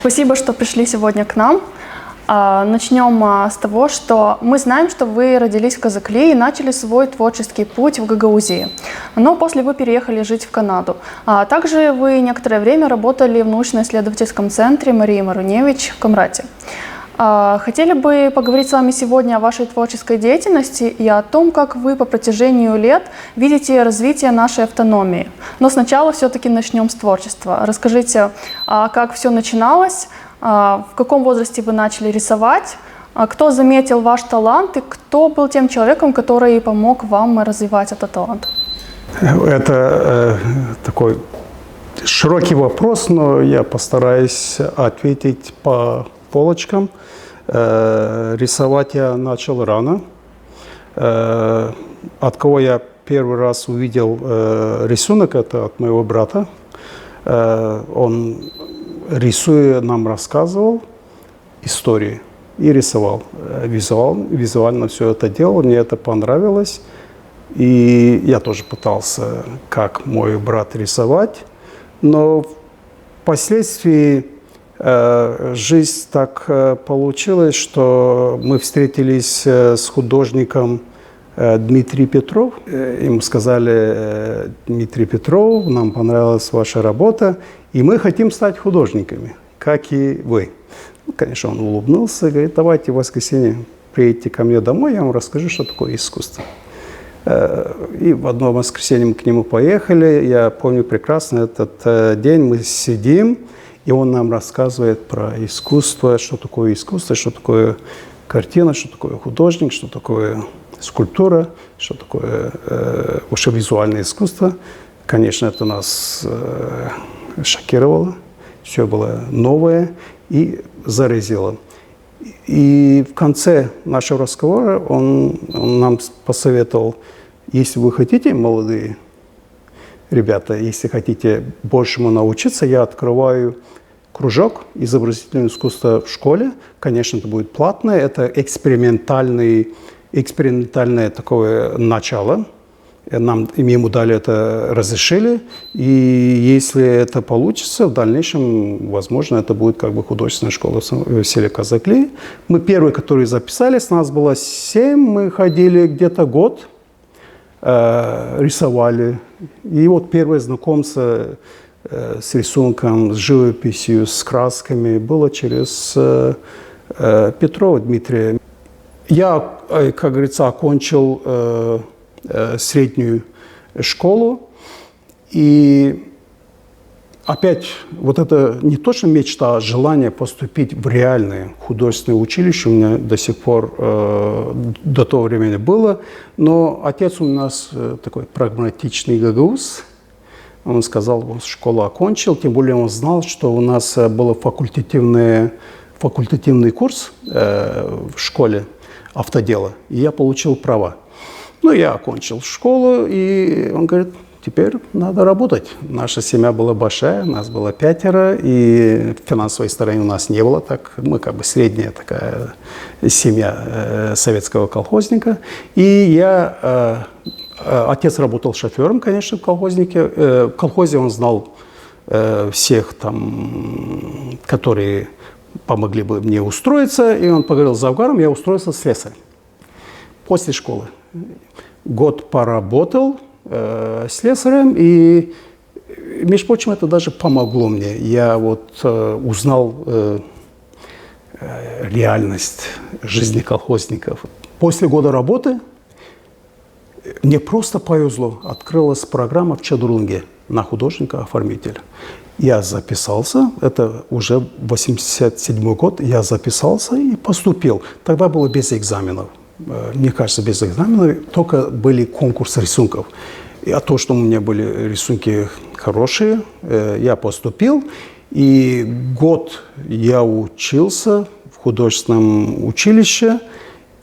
Спасибо, что пришли сегодня к нам. Начнем с того, что мы знаем, что вы родились в Казакли и начали свой творческий путь в Гагаузии. Но после вы переехали жить в Канаду. Также вы некоторое время работали в научно-исследовательском центре Марии Маруневич в Камрате. Хотели бы поговорить с вами сегодня о вашей творческой деятельности и о том, как вы по протяжению лет видите развитие нашей автономии. Но сначала все-таки начнем с творчества. Расскажите, как все начиналось, в каком возрасте вы начали рисовать, кто заметил ваш талант и кто был тем человеком, который помог вам развивать этот талант? Это такой широкий вопрос, но я постараюсь ответить по полочкам. Рисовать я начал рано. От кого я первый раз увидел рисунок, это от моего брата. Он, рисуя, нам рассказывал истории и рисовал. Визуально все это делал, мне это понравилось. И я тоже пытался, как мой брат, рисовать. Но впоследствии жизнь так получилась, что мы встретились с художником Дмитрием Петров. Ему сказали: Дмитрий Петров, нам понравилась ваша работа, и мы хотим стать художниками, как и вы. Ну, конечно, он улыбнулся и говорит: давайте в воскресенье приедете ко мне домой, я вам расскажу, что такое искусство. И в одно воскресенье мы к нему поехали. Я помню прекрасно этот день. Мы сидим, и он нам рассказывает про искусство, что такое картина, что такое художник, что такое скульптура, что такое вообще визуальное искусство. Конечно, это нас шокировало, все было новое и заразило. И в конце нашего разговора он нам посоветовал: если вы хотите, молодые ребята, если хотите большему научиться, я открываю кружок изобразительного искусства в школе. Конечно, это будет платное, это экспериментальное такое начало. Ему дали это, разрешили, и если это получится, в дальнейшем, возможно, это будет как бы художественная школа в селе Казакли. Мы первые, которые записались, нас было 7, мы ходили где-то год, рисовали. И вот первое знакомство с рисунком, с живописью, с красками было через Петрова Дмитрия. Я, как говорится, окончил среднюю школу, и опять вот это не точно мечта, а желание поступить в реальное художественное училище у меня до сих пор до того времени было, но отец у нас такой прагматичный гагауз. Он сказал, он школу окончил, тем более он знал, что у нас был факультативный курс в школе автодела, и я получил права. Ну, я окончил школу, и он говорит: теперь надо работать. Наша семья была большая, нас было 5, и в финансовой стороне у нас не было так. Мы как бы средняя такая семья советского колхозника. И отец работал шофером, конечно, в колхознике. В колхозе он знал всех там, которые помогли бы мне устроиться. И он поговорил с завгаром, я устроился слесарем после школы. Год поработал слесарем, и, между прочим, это даже помогло мне. Я вот узнал реальность жизни колхозников. После года работы мне просто повезло. Открылась программа в Чадурлынге на художника-оформителя. Я записался, это уже 87 год, я записался и поступил. Тогда было без экзаменов. Мне кажется, без экзаменов, только были конкурсы рисунков. А то, что у меня были рисунки хорошие, я поступил. И год я учился в художественном училище.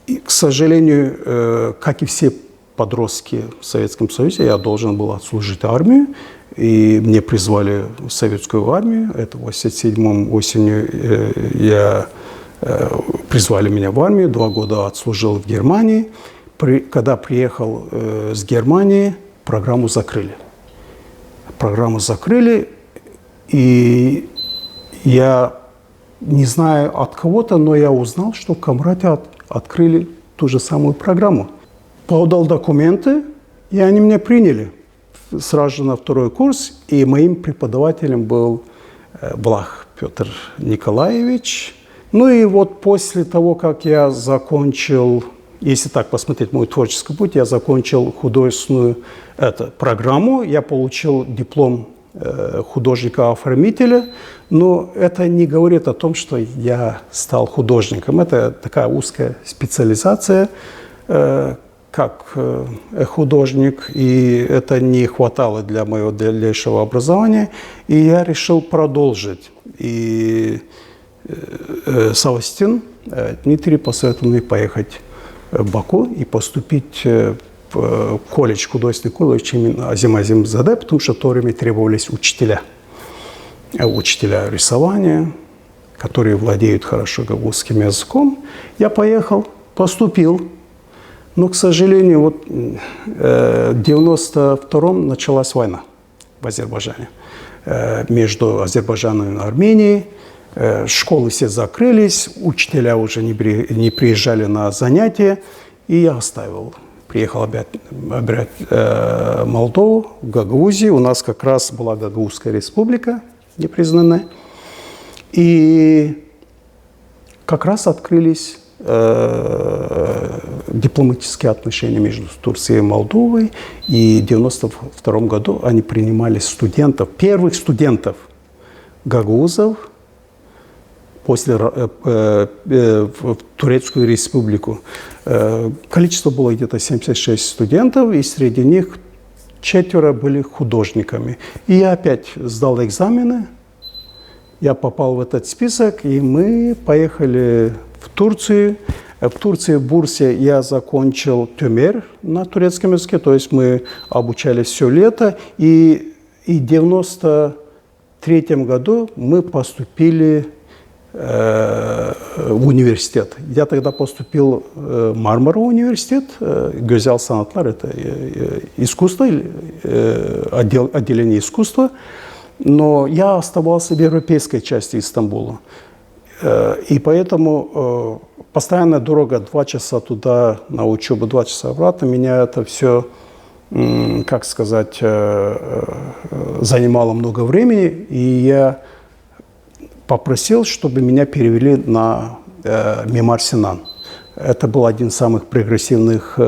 И, к сожалению, как и все подростки в Советском Союзе, я должен был отслужить армию. И мне призвали в советскую армию. Это в 1987 осенью призвали меня в армию, 2 года отслужил в Германии. Когда приехал с Германии, программу закрыли. И я не знаю от кого-то, но я узнал, что в Камрате открыли ту же самую программу. Подал документы, и они меня приняли сразу же на второй курс. И моим преподавателем был Блах Петр Николаевич. Ну и вот после того, как я закончил, если так посмотреть мой творческий путь, я закончил художественную программу, я получил диплом художника-оформителя, но это не говорит о том, что я стал художником. Это такая узкая специализация, как художник, и это не хватало для моего дальнейшего образования, и я решил продолжить. И Савастин Дмитрий посоветовал мне поехать в Баку и поступить в колледж, художественный колледж именно Азимазимзаде, потому что в то время требовались учителя рисования, которые владеют хорошо гагаузским языком. Я поехал, поступил, но, к сожалению, вот в 92-м началась война в Азербайджане между Азербайджаном и Арменией. Школы все закрылись, учителя уже не приезжали на занятия, и я оставил. Приехал опять Молдову, в Гагаузию. У нас как раз была Гагаузская республика, непризнанная. И как раз открылись дипломатические отношения между Турцией и Молдовой. И в 1992 году они принимали студентов, первых студентов гагаузов в Турецкую республику. Количество было где-то 76 студентов, и среди них 4 были художниками. И я опять сдал экзамены, я попал в этот список, и мы поехали в Турцию. В Турции, в Бурсе, я закончил Тюмер на турецком языке, то есть мы обучались все лето, и в 1993 году мы поступили в университет. Я тогда поступил в Мармара университет, Güzel Sanatlar, это искусство, отделение искусства, но я оставался в европейской части Стамбула. И поэтому постоянная дорога 2 часа туда на учебу, 2 часа обратно, меня это все, как сказать, занимало много времени, и я попросил, чтобы меня перевели на Мимар Синан. Это был один из самых прогрессивных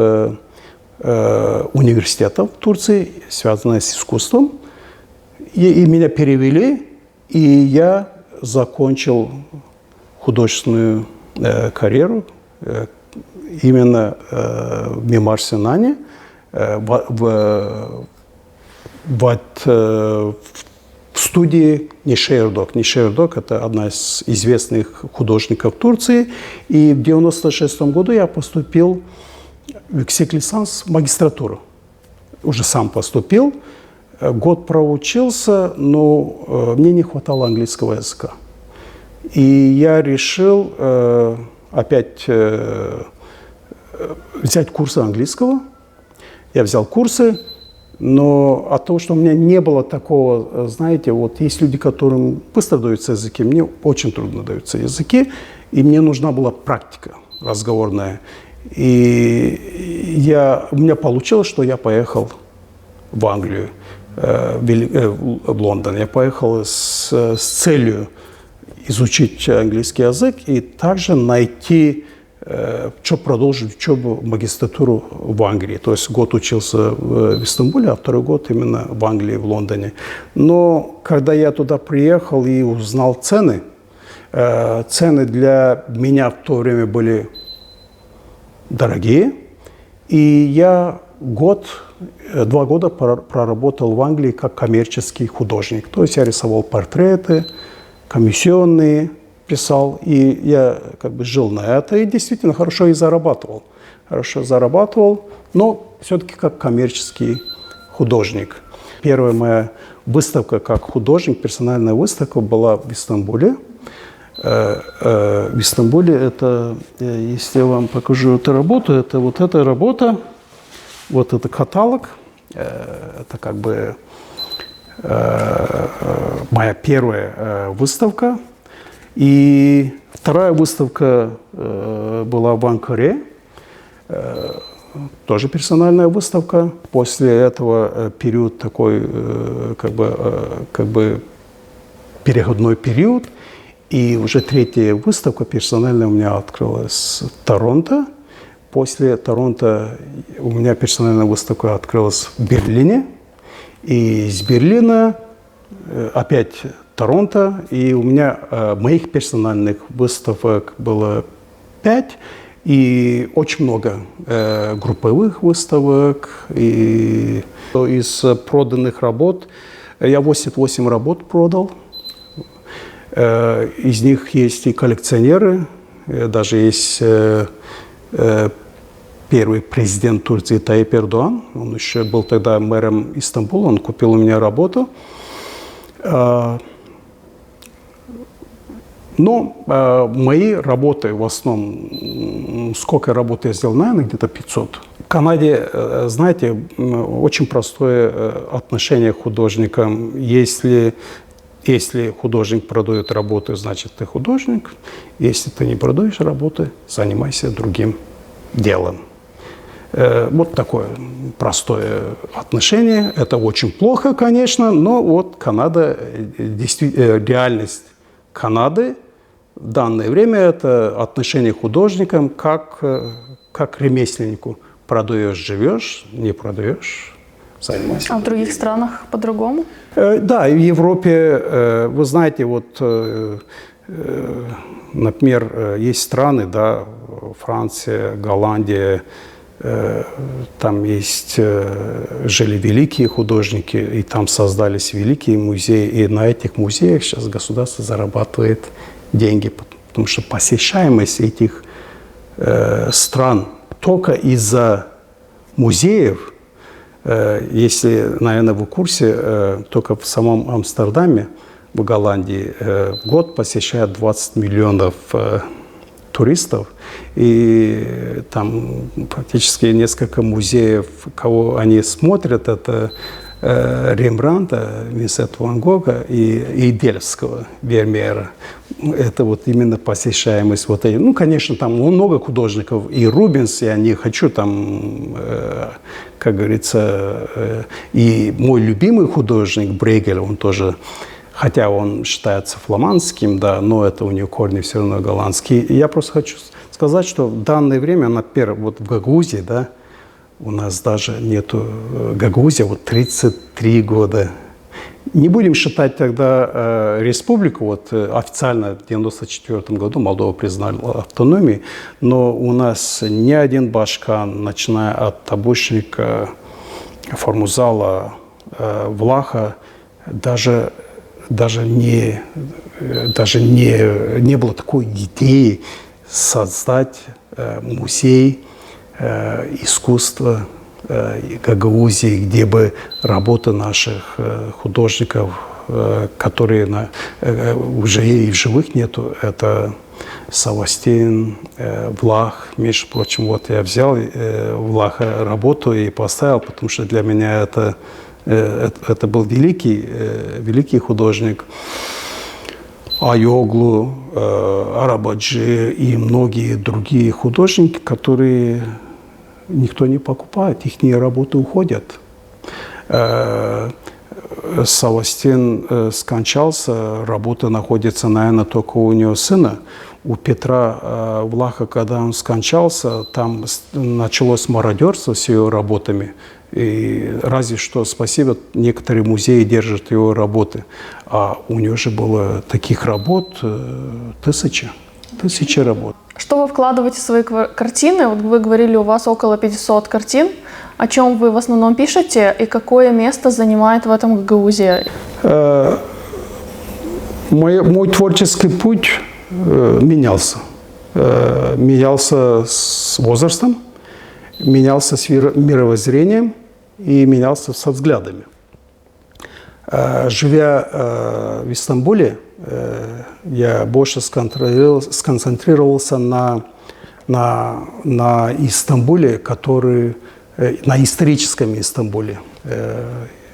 университетов в Турции, связанных с искусством. И меня перевели, и я закончил художественную карьеру именно в Мимар Синане, в студии Ниши-Эрдок. Ниши-Эрдок – это одна из известных художников Турции. И в 1996 году я поступил в юксек-лисанс в магистратуру. Уже сам поступил. Год проучился, но мне не хватало английского языка. И я решил опять взять курсы английского. Я взял курсы. Но от того, что у меня не было такого, знаете, вот есть люди, которым быстро даются языки, мне очень трудно даются языки, и мне нужна была практика разговорная. И у меня получилось, что я поехал в Англию, в Лондон. Я поехал с целью изучить английский язык и также найти, что продолжить учебу, магистратуру в Англии. То есть год учился в Стамбуле, а 2-й год именно в Англии, в Лондоне. Но когда я туда приехал и узнал цены, цены для меня в то время были дорогие. И я 2 года проработал в Англии как коммерческий художник. То есть я рисовал портреты, комиссионные, писал, и я как бы жил на это, и действительно хорошо и зарабатывал. Хорошо зарабатывал, но все-таки как коммерческий художник. Первая моя выставка как художник, персональная выставка была в Стамбуле. В Стамбуле это, если я вам покажу эту работу, это вот эта работа, вот это каталог, это как бы моя первая выставка. И вторая выставка была в Анкаре, тоже персональная выставка. После этого период такой, как бы переходной период. И уже третья выставка персональная у меня открылась в Торонто. После Торонто у меня персональная выставка открылась в Берлине. И из Берлина опять Торонто. И у меня моих персональных выставок было 5. И очень много групповых выставок. И из проданных работ я 88 работ продал. Из них есть и коллекционеры. Даже есть первый президент Турции Таyyip Эрдоğan. Он еще был тогда мэром Истамбула. Он купил у меня работу. Но мои работы в основном, сколько работы я сделал, наверное, где-то 500. В Канаде, знаете, очень простое отношение к художникам. Если художник продает работы, значит, ты художник. Если ты не продаешь работы, занимайся другим делом. Вот такое простое отношение. Это очень плохо, конечно, но вот Канада, реальность Канады в данное время – это отношение к художникам как к ремесленнику. Продаешь – живешь, не продаешь – занимайся. А в других странах по-другому? Да, в Европе, вы знаете, вот, например, есть страны, да, Франция, Голландия, там жили великие художники, и там создались великие музеи, и на этих музеях сейчас государство зарабатывает деньги, потому что посещаемость этих стран только из-за музеев, если, наверное, вы в курсе, только в самом Амстердаме, в Голландии, в год посещают 20 миллионов туристов, и там практически несколько музеев, кого они смотрят, это Рембрандта, Винсента Ван Гога и Дельфского, Вермеера. Это вот именно посещаемость. Вот, ну, конечно, там много художников, и Рубенс, я не хочу там, как говорится, и мой любимый художник Брейгель, он тоже, хотя он считается фламандским, да, но это у него корни все равно голландские. И я просто хочу сказать, что в данное время, например, вот в Гагаузии, да, у нас даже нету Гагаузия, вот 33 года. Не будем считать тогда республику, вот официально в 1994 году Молдова признала автономию, но у нас ни один башкан, начиная от Табушника, Формузала, Влаха, даже не было такой идеи создать музей искусства Гагаузии, где бы работы наших художников, которые уже и в живых нету, это Савастин, Влах. Между прочим, вот я взял Влаха работу и поставил, потому что для меня это был великий художник. Айоглу, Арабаджи и многие другие художники, которые никто не покупает, их работы уходят. Савастин скончался, работа находится, наверное, только у него сына. У Петра Влаха, когда он скончался, там началось мародерство с его работами. И разве что, спасибо, некоторые музеи держат его работы. А у него же было таких работ тысячи работ. Что вы вкладываете в свои картины? Вот вы говорили, у вас около 500 картин. О чем вы в основном пишете и какое место занимает в этом Гагаузия? Мой творческий путь менялся. Менялся с возрастом, менялся с мировоззрением и менялся со взглядами. Живя в Истамбуле, я больше сконцентрировался на Истамбуле, на историческом Истамбуле.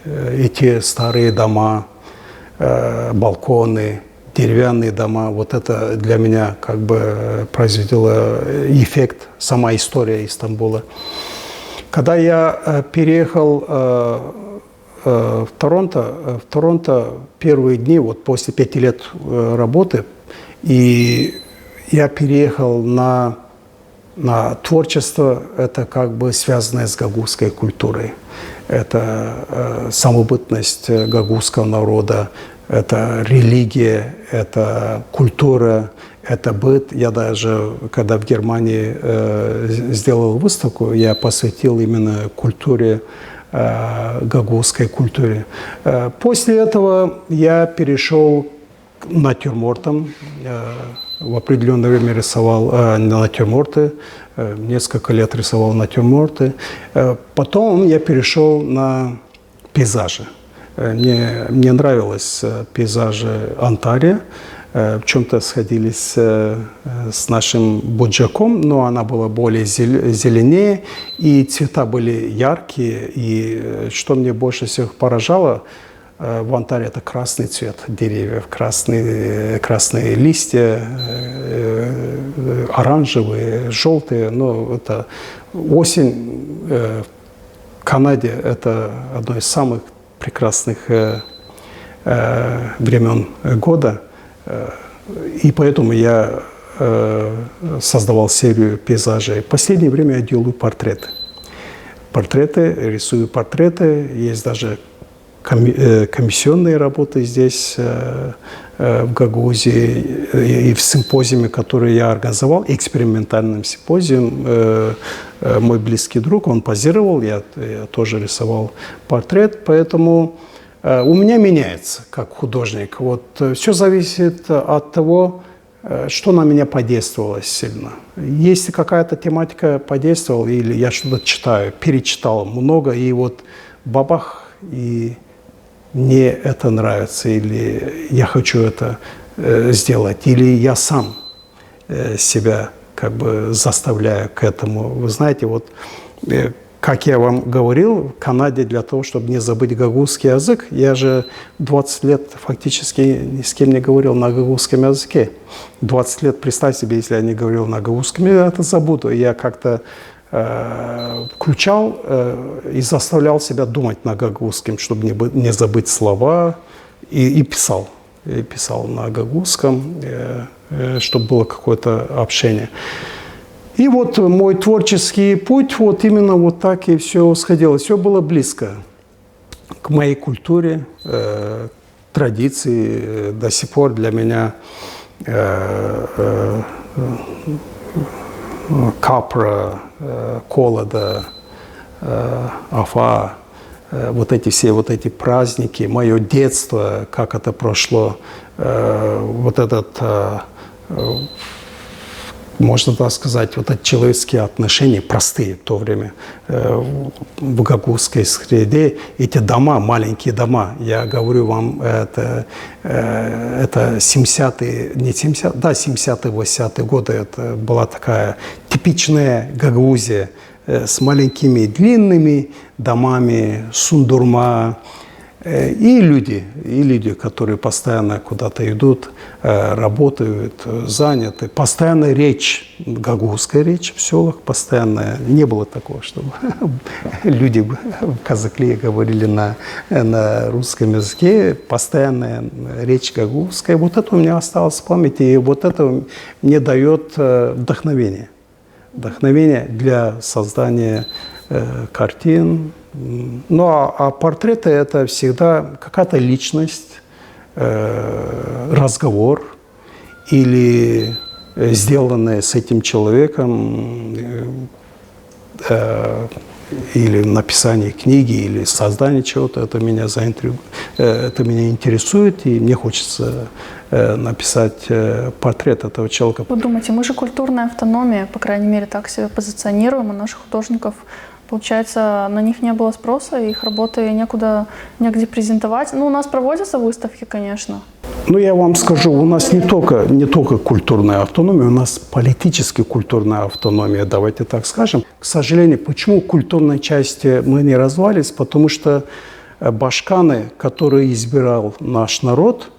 Эти старые дома, балконы, деревянные дома. Вот это для меня как бы произвело эффект, сама история Стамбула. Когда я переехал в Торонто первые дни, вот после 5 лет работы, и я переехал на творчество, это как бы связанное с гагузской культурой. Это самобытность гагузского народа, это религия, это культура, это быт. Я даже, когда в Германии сделал выставку, я посвятил именно культуре, гагузской культуре. После этого я перешел к натюрмортам. В определенное время рисовал натюрморты, несколько лет рисовал натюрморты. Потом я перешел на пейзажи. Мне нравились пейзажи Антария. В чем-то сходились с нашим Буджаком, но она была более зеленее, и цвета были яркие. И что мне больше всего поражало, в Антарии это красный цвет деревьев, красные листья, оранжевые, желтые. Но это осень в Канаде – это одно из самых прекрасных времен года. И поэтому я создавал серию пейзажей. В последнее время я делаю портреты. Рисую портреты. Есть даже комиссионные работы здесь, в Гагаузе, и в симпозиуме, который я организовал, экспериментальном симпозиуме. Мой близкий друг, он позировал, я тоже рисовал портрет, поэтому у меня меняется как художник. Вот все зависит от того, что на меня подействовало сильно. Если какая-то тематика подействовала, или я что-то читаю, перечитал много, и вот бабах, и мне это нравится, или я хочу это сделать, или я сам себя как бы заставляю к этому. Вы знаете, вот как я вам говорил, в Канаде для того, чтобы не забыть гагузский язык, я же 20 лет фактически ни с кем не говорил на гагузском языке. 20 лет, представь себе, если я не говорил на гагузском, я это забуду. Я как-то включал и заставлял себя думать на гагузском, чтобы не забыть слова, и писал. И писал на гагузском, чтобы было какое-то общение. И вот мой творческий путь, вот именно вот так и все сходилось. Все было близко к моей культуре, традиции. До сих пор для меня капра, колода, афа, вот эти праздники, мое детство, как это прошло, вот этот, можно так сказать, вот эти человеческие отношения, простые в то время, в гагузской среде, эти дома, маленькие дома, я говорю вам, это 70-е, не 70-е, да, 70-е, 80-е годы, это была такая типичная Гагаузия с маленькими длинными домами, сундурма, и люди, которые постоянно куда-то идут, работают, заняты. Постоянная речь, гагузская речь в селах постоянная. Не было такого, чтобы люди в Казахлии говорили на русском языке. Постоянная речь гагузская. Вот это у меня осталось в памяти, и вот это мне дает вдохновение. Вдохновение для создания картин. Ну, а портреты – это всегда какая-то личность, разговор или сделанное с этим человеком, или написание книги, или создание чего-то. Это меня интересует, и мне хочется написать портрет этого человека. Вы думаете, мы же культурная автономия, по крайней мере, так себя позиционируем, у наших художников. Получается, на них не было спроса, их работы негде презентовать. Ну, у нас проводятся выставки, конечно. Ну, я вам скажу, у нас не только культурная автономия, у нас политически культурная автономия, давайте так скажем. К сожалению, почему в культурной части мы не развалились? Потому что башканы, которые избирал наш народ,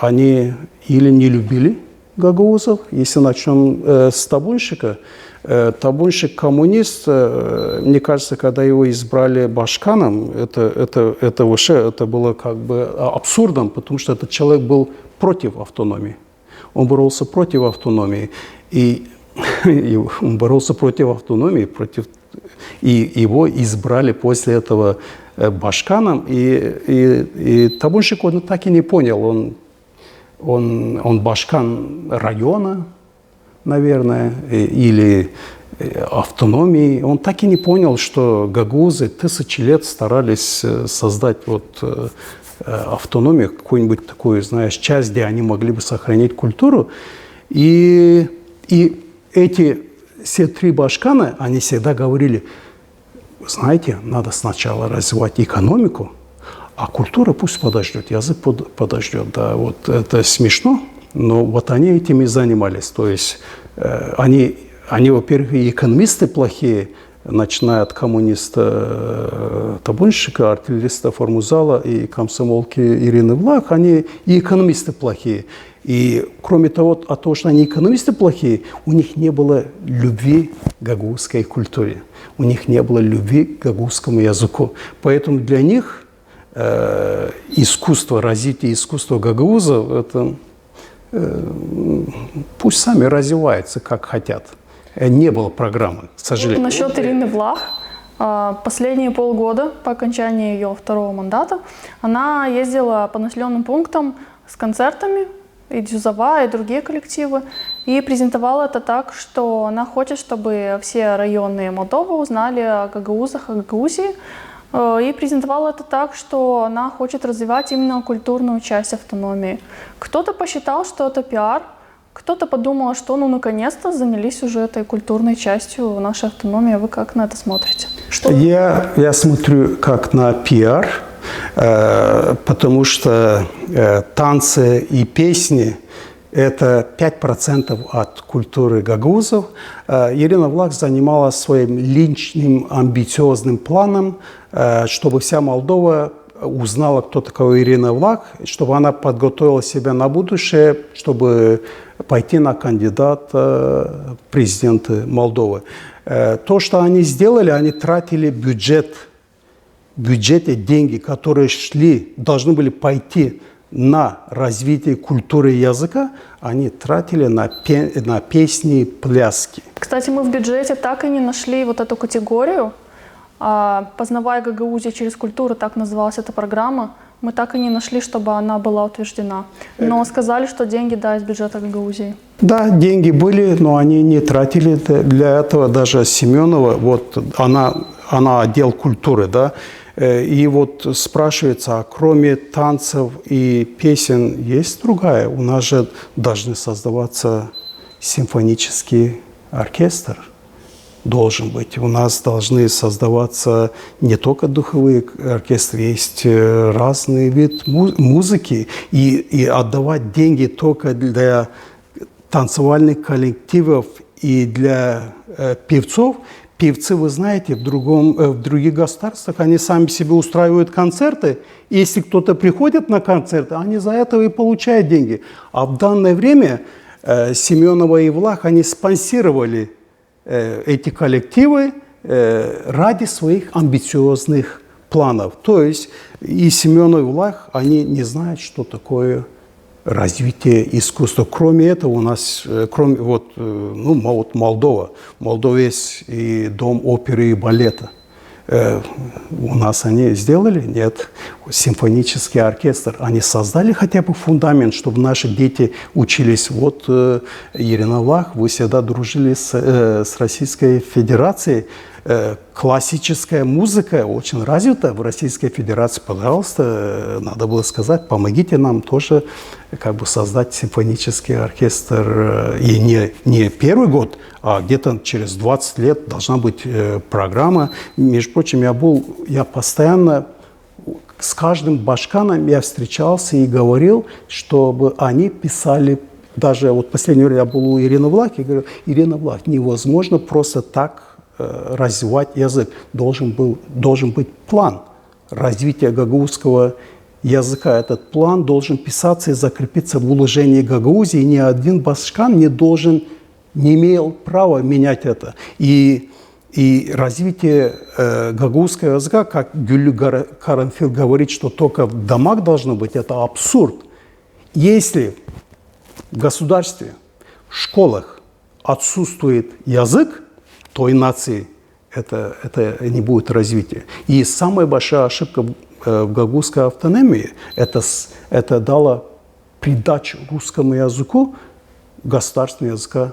они или не любили гагаузов. Если начнем с табунщика, табунщик коммунист, мне кажется, когда его избрали башканом, это вообще это было как бы абсурдом, потому что этот человек был против автономии. Он боролся против автономии. И он боролся против автономии, и его избрали после этого башканом. И табунщик он так и не понял. Он башкан района, наверное, или автономии. Он так и не понял, что гагаузы тысячи лет старались создать автономию, какую-нибудь такую, знаешь, часть, где они могли бы сохранить культуру. И эти все три башкана, они всегда говорили, знаете, надо сначала развивать экономику, а культура пусть подождет, язык подождет. Да, вот это смешно, но вот они этим и занимались. То есть они во-первых, и экономисты плохие, начиная от коммуниста табунщика, артиллериста Формузала и комсомолки Ирины Влах, они и экономисты плохие. И кроме того, от того, что они экономисты плохие, у них не было любви к гагаузской культуре, у них не было любви к гагаузскому языку. Поэтому для них искусство, развитие искусства гагаузов, это пусть сами развиваются, как хотят. Не было программы, к сожалению. Насчет Ирины Влах. Последние полгода, по окончании ее второго мандата, она ездила по населенным пунктам с концертами, и Дюзова, и другие коллективы, и презентовала это так, что она хочет, чтобы все районы Молдовы узнали о гагаузах, о Гагаузии, и презентовала это так, что она хочет развивать именно культурную часть автономии. Кто-то посчитал, что это пиар, кто-то подумал, что ну наконец-то занялись уже этой культурной частью нашей автономии. Вы как на это смотрите? Я смотрю как на пиар, потому что танцы и песни – это 5% от культуры гагаузов. Ирина Влах занималась своим личным амбициозным планом, чтобы вся Молдова узнала, кто такая Ирина Влах, чтобы она подготовила себя на будущее, чтобы пойти на кандидат в президенты Молдовы. То, что они сделали, они тратили в бюджете деньги, которые должны были пойти на развитие культуры и языка, они тратили на песни и пляски. Кстати, мы в бюджете так и не нашли вот эту категорию. «Познавая Гагаузию через культуру», так называлась эта программа. Мы так и не нашли, чтобы она была утверждена. Но сказали, что деньги, да, из бюджета Гагаузии. Да, деньги были, но они не тратили для этого. Даже Семенова, вот она отдел культуры, да, и вот спрашивается, а кроме танцев и песен есть другая? У нас же должны создаваться симфонический оркестр. Должен быть. У нас должны создаваться не только духовые оркестры, есть разный вид музыки. И отдавать деньги только для танцевальных коллективов и для певцов. Певцы, вы знаете, в других государствах они сами себе устраивают концерты. И если кто-то приходит на концерты, они за это и получают деньги. А в данное время Семенова и Влах, они спонсировали эти коллективы ради своих амбициозных планов. То есть и Семенов, и Влах, они не знают, что такое развитие искусства. Кроме этого, у нас, Молдова. В Молдове есть и Дом оперы и балета. У нас они сделали? Нет. Симфонический оркестр. Они создали хотя бы фундамент, чтобы наши дети учились. Вот, Ирина Влах, вы всегда дружили с Российской Федерацией. Классическая музыка очень развита в Российской Федерации. Пожалуйста, надо было сказать, помогите нам тоже как бы создать симфонический оркестр. И не первый год, а где-то через 20 лет должна быть программа. Между прочим, я постоянно с каждым башканом я встречался и говорил, чтобы они писали. Даже вот последний раз я был у Ирины Влах и говорю, Ирина Влах, невозможно просто так развивать язык. Должен быть план развития гагаузского языка этот план должен писаться и закрепиться в уложении Гагаузии. И ни один башкан не имел права менять это. И развитие гагаузского языка, как Гюллю Карамфил говорит, что только в домах должно быть, это абсурд. Если в государстве, в школах отсутствует язык той нации, это не будет развития. И самая большая ошибка в гагаузской автономии это дало придачу русскому языку государственного языка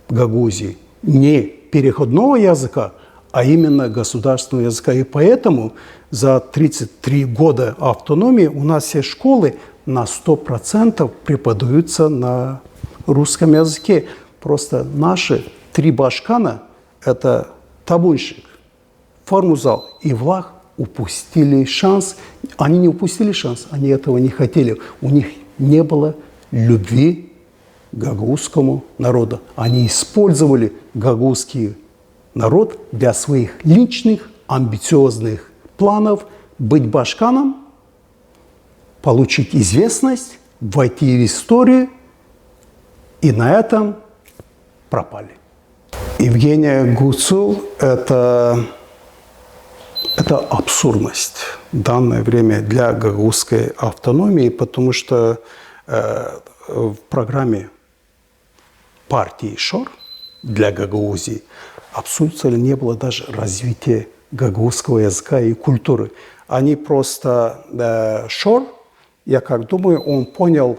Гагаузии. Не переходного языка, а именно государственного языка. И поэтому за 33 года автономии у нас все школы на 100% преподаются на русском языке. Просто наши 3 башкана – это Табунщик, Формузал и Влах – упустили шанс. Они не упустили шанс, они этого не хотели. У них не было любви к гагаузскому народу. Они использовали гагаузский народ для своих личных амбициозных планов быть башканом, получить известность, войти в историю, и на этом пропали. Евгения Гуцул – это абсурдность в данное время для гагаузской автономии, потому что в программе партии ШОР для Гагаузии абсолютно не было даже развития гагаузского языка и культуры. Они просто ШОР, я как думаю, он понял,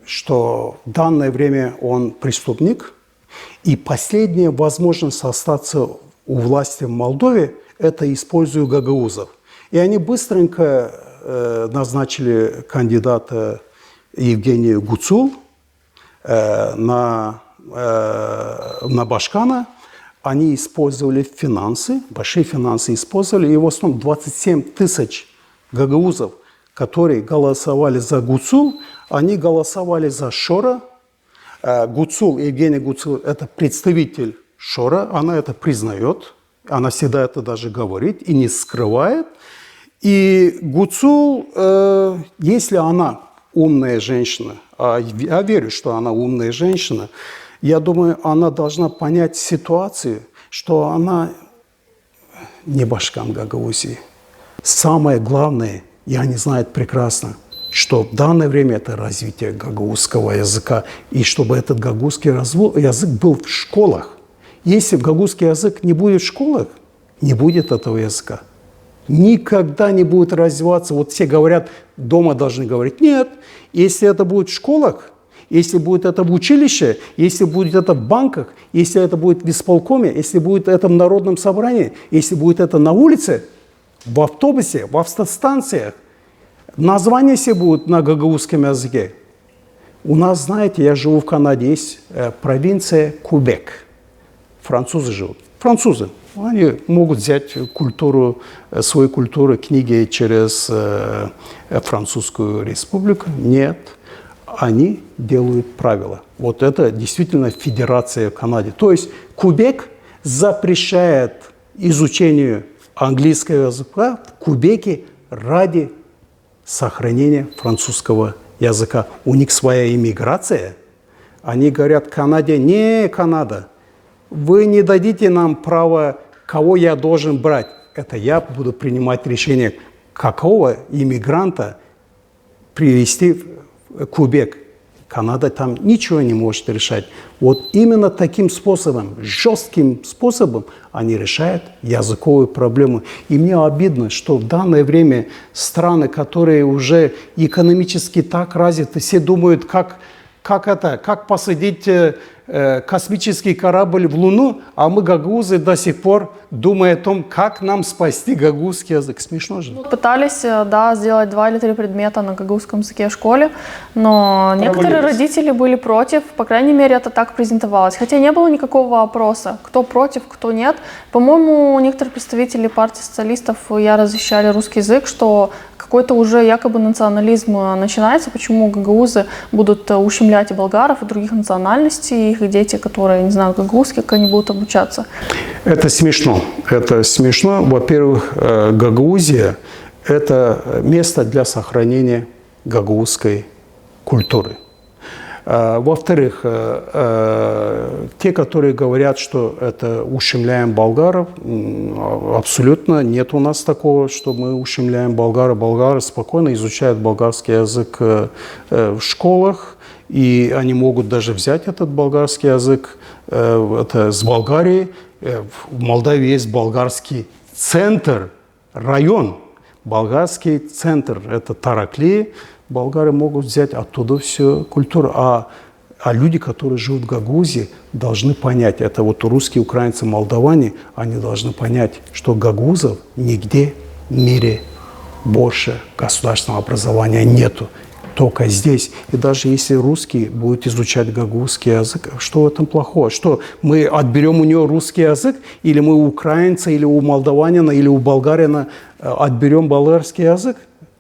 что в данное время он преступник, и последняя возможность остаться у власти в Молдове – это используя гагаузов. И они быстренько назначили кандидата Евгению Гуцул на башкана. Они использовали финансы, большие финансы использовали, и в основном 27 тысяч гагаузов, которые голосовали за Гуцул, они голосовали за ШОРа. Гуцул, Евгения Гуцул – это представитель ШОРа, она это признает, она всегда это даже говорит и не скрывает. И Гуцул, если она умная женщина, а я верю, что она умная женщина, я думаю, она должна понять ситуацию, что она не башкан Гагаузии. Самое главное, и они знают прекрасно, что в данное время это развитие гагаузского языка, и чтобы этот гагаузский язык был в школах. Если гагаузский язык не будет в школах, не будет этого языка. Никогда не будет развиваться. Вот все говорят, дома должны говорить. Нет, если это будет в школах, если будет это в училище, если будет это в банках, если это будет в исполкоме, если будет это в народном собрании, если будет это на улице, в автобусе, в автостанциях, названия все будут на гагаузском языке. У нас, знаете, я живу в Канаде, есть провинция Кубек. Французы живут. Французы. Они могут взять свою культуру, книги через Французскую республику. Нет, они делают правила. Вот это действительно федерация в Канаде. То есть Кубек запрещает изучение английского языка в Кубеке ради сохранения французского языка. У них своя иммиграция. Они говорят Канаде: не, Канада, вы не дадите нам права, кого я должен брать. Это я буду принимать решение, какого иммигранта привезти в Кубек. Канада там ничего не может решать. Вот именно таким способом, жестким способом они решают языковую проблему. И мне обидно, что в данное время страны, которые уже экономически так развиты, все думают, как посадить космический корабль в Луну, а мы, гагаузы, до сих пор думаем о том, как нам спасти гагаузский язык. Смешно же. Пытались, да, сделать 2 или 3 предмета на гагаузском языке в школе, но некоторые родители были против, по крайней мере, это так презентовалось. Хотя не было никакого опроса, кто против, кто нет. По-моему, некоторые представители партии социалистов разъясняли русский язык, что какой-то уже якобы национализм начинается, почему гагаузы будут ущемлять и болгаров, и других национальностей, их дети, которые не знают гагаузский, как они будут обучаться. Это смешно. Это смешно. Во-первых, Гагаузия – это место для сохранения гагаузской культуры. Во-вторых, те, которые говорят, что это ущемляем болгаров, абсолютно нет у нас такого, что мы ущемляем болгаров. Болгары спокойно изучают болгарский язык в школах, и они могут даже взять этот болгарский язык это с Болгарии. В Молдавии есть болгарский центр, район, болгарский центр, это Таракли. Болгары могут взять оттуда всю культуру, а люди, которые живут в Гагаузии, должны понять, это вот русские, украинцы, молдаване, они должны понять, что гагаузов нигде в мире больше государственного образования нету, только здесь. И даже если русский будет изучать гагаузский язык, что в этом плохого? Что мы отберем у него русский язык, или мы у украинца, или у молдаванина, или у болгарина отберем болгарский язык?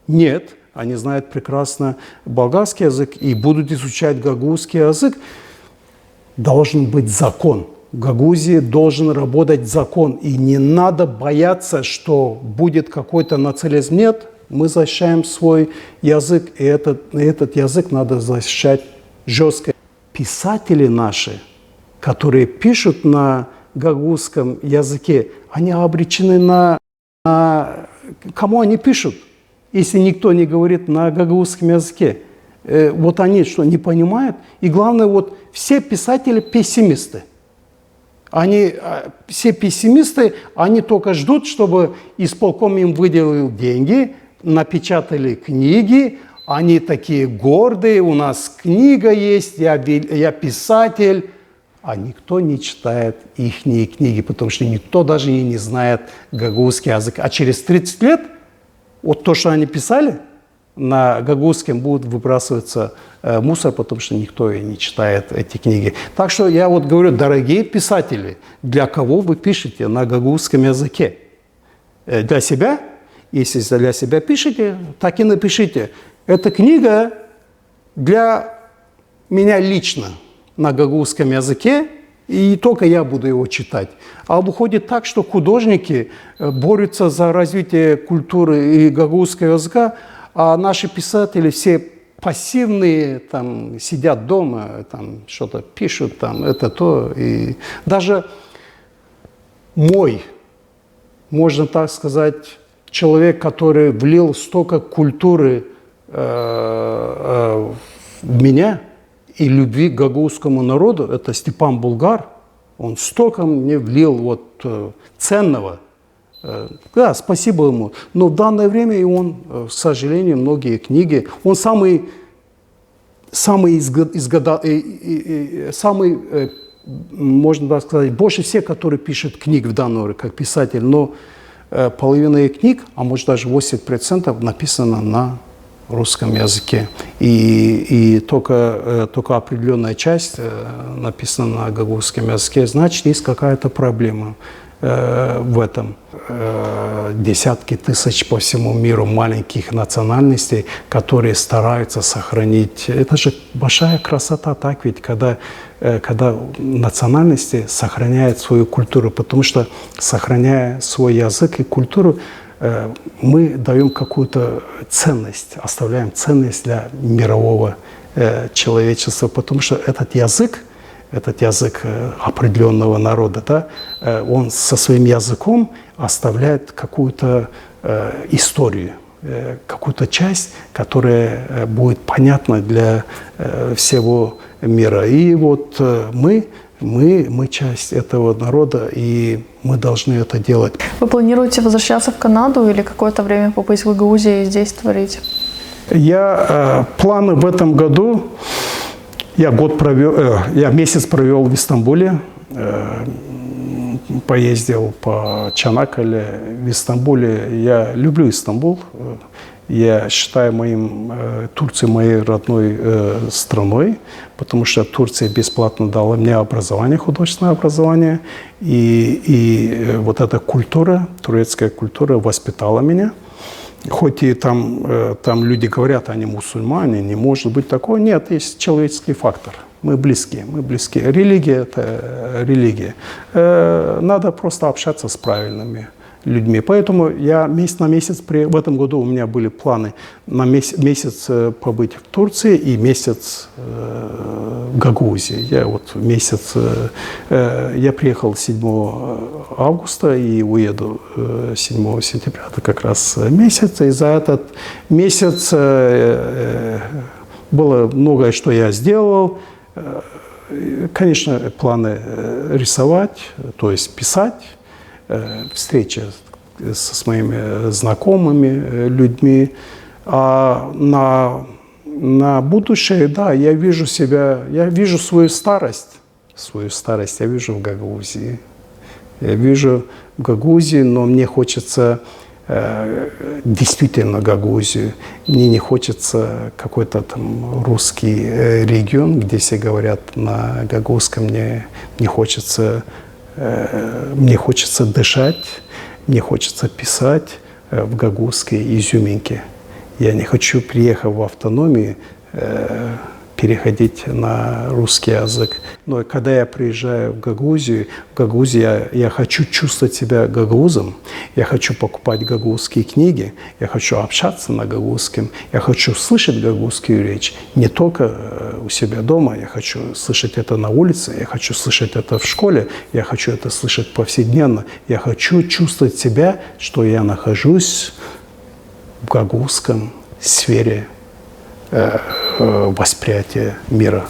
Нет. Они знают прекрасно болгарский язык и будут изучать гагаузский язык. Должен быть закон. В Гагаузии должен работать закон. И не надо бояться, что будет какой-то национализм. Нет, мы защищаем свой язык, и этот язык надо защищать жестко. Писатели наши, которые пишут на гагаузском языке, они обречены на... Кому они пишут? Если никто не говорит на гагаузском языке, вот они что, не понимают? И главное, вот все писатели пессимисты. Все пессимисты, они только ждут, чтобы исполком им выделил деньги, напечатали книги, они такие гордые, у нас книга есть, я писатель. А никто не читает их книги, потому что никто даже и не знает гагаузский язык. А через 30 лет вот то, что они писали, на гагаузском будет выбрасываться мусор, потому что никто и не читает эти книги. Так что я вот говорю, дорогие писатели, для кого вы пишете на гагаузском языке? Для себя? Если для себя пишете, так и напишите. Эта книга для меня лично на гагаузском языке, и только я буду его читать. А выходит так, что художники борются за развитие культуры и гагаузского языка, а наши писатели все пассивные, там, сидят дома, там, что-то пишут, там, это то. И даже мой, можно так сказать, человек, который влил столько культуры в меня, и любви к гагаузскому народу, это Степан Булгар, он столько мне влил вот ценного. Да, спасибо ему. Но в данное время и он, к сожалению, многие книги, он самый, можно так сказать, больше всех, которые пишут книг в данное время, как писатель, но половина их книг, а может даже 80% написано на русском языке. И только определенная часть написана на гагаузском языке. Значит, есть какая-то проблема в этом. Десятки тысяч по всему миру маленьких национальностей, которые стараются сохранить. Это же большая красота, так ведь, когда национальности сохраняют свою культуру, потому что, сохраняя свой язык и культуру, мы даем какую-то ценность, оставляем ценность для мирового человечества, потому что этот язык определенного народа, да, он со своим языком оставляет какую-то историю, какую-то часть, которая будет понятна для всего мира. И вот мы часть этого народа, и мы должны это делать. Вы планируете возвращаться в Канаду или какое-то время побыть в Гагаузии и здесь творить? Планы в этом году. Я месяц провел в Истамбуле, поездил по Чанаккале в Истамбуле. Я люблю Истамбул. Я считаю Турцию моей родной страной, потому что Турция бесплатно дала мне образование, художественное образование. И вот эта культура, турецкая культура воспитала меня. Хоть и там люди говорят, они мусульмане, не может быть такого. Нет, есть человеческий фактор. Мы близки. Религия – это религия. Надо просто общаться с правильными людьми. Поэтому я месяц на месяц, в этом году у меня были планы на месяц побыть в Турции и месяц в Гагаузии. Я приехал 7 августа и уеду 7 сентября. Это как раз месяц. И за этот месяц было многое, что я сделал. Конечно, планы рисовать, то есть писать, встречи с моими знакомыми людьми. А на будущее, да, я вижу свою старость я вижу в Гагаузии. Я вижу в Гагаузии, но мне хочется действительно Гагаузию. Мне не хочется какой-то там русский регион, где все говорят на гагаузском. Мне хочется дышать, мне хочется писать в гагаузской изюминке. Я не хочу, приехав в автономию, переходить на русский язык. Но когда я приезжаю в Гагаузию, я хочу чувствовать себя гагаузом, я хочу покупать гагаузские книги, я хочу общаться на гагаузском, я хочу слышать гагаузскую речь не только у себя дома, я хочу слышать это на улице, я хочу слышать это в школе, я хочу это слышать повседневно, я хочу чувствовать себя, что я нахожусь в гагаузском сфере восприятия мира.